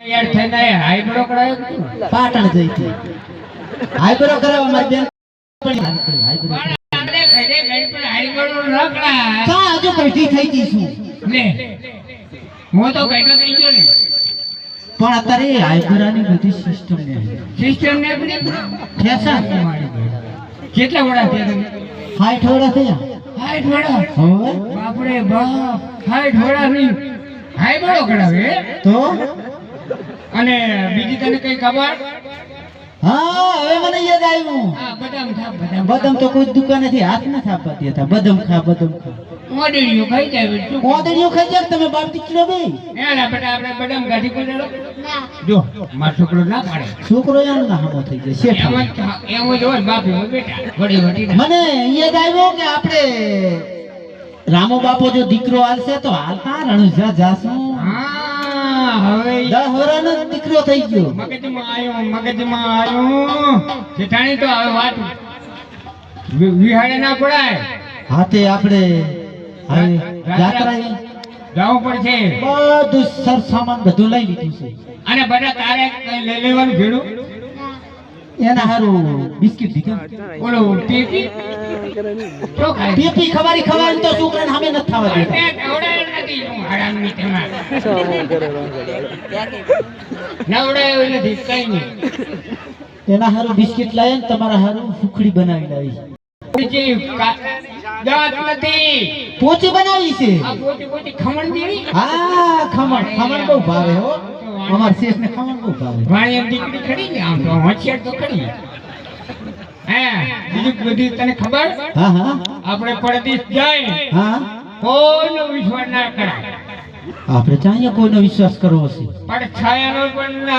યાર થઈને હાઈબ્રો કરાયો પાટણ જઈ હતી હાઈબ્રો કરાવવા મારી બેન પણ હાઈબ્રો આપણે ઘરે ગઈ પણ હાઈબ્રો ન કરાય કા હજુ કઈથી થઈ ગઈ છું લે હું તો કઈતો થઈ ગયો ને પણ અત્યારે હાઈબ્રાની બધી સિસ્ટમ ને બધી ફેશન કેટલા વડા થયા તમે 60 વડા થયા 60 વડા હવે બાપરે બાપ 60 વડા નહીં હાઈબ્રો કરાવે તો અને બીજી તને કઈ ખબર હા હવે મને યાદ આવ્યું હા બદામ ખા બદામ તો કોઈ દુકાનેથી હાથ ન થાપવા દેતા બદામ ખા મોડેડીઓ ખાઈ જાય શું ઓદડીઓ ખાઈ જાય તમે બાપ દીકરો બે એલા બેટા આપણે બદામ ગાડી કોઈ લેલો જો મારો છોકરો ના પાડે છોકરો એમ ના હમો થઈ જાય શેઠ એમ જ હોય બાપ બેટા વડી વડી મને યાદ આવ્યો કે આપણે રામો બાપો જો દીકરો હાલશે તો હાલતા રણુજા જાશું હા હવે 10 વર્ષનો દીકરો થઈ ગયો મગજમાં આવ્યો જેઠાણી તો હવે વાત વિહાડે ના પડાય હાથે આપણે હવે યાત્રા જવું પડશે બધું સર સામાન બધું લઈ લીધું છે અને બધા તારે કઈ લઈ લેવાનું ભેડું એના હારું બિસ્કિટ દીધું ઓલો ટીપી તો ખાય પીપી ખવારી તો છોકરાને સામે નથી થવા દેતા તે ખવડાય નથી હું હરામની તેમાં નવડાયો નથી કઈ નહીં એના હારું બિસ્કિટ લાવે ને તમારા હારું સુખડી બનાવી લાવી બીજી દાંત નથી પોચી બનાવી છે આ પોતી ખમણ દેવી હા ખમણ બહુ ભાવે હો અમાર શેઠને ખમણ બહુ ભાવે વાણી એમ દીકરી ખરી ને આમ તો હોશિયાર તો ખરી હે બીજું બધી તને ખબર હા આપણે પરદેશ જાય હા કોઈનો વિશ્વાસ ના કરાય આપણે ચાહીએ કોઈનો વિશ્વાસ કરવો છે પણ છાયાનો પણ ના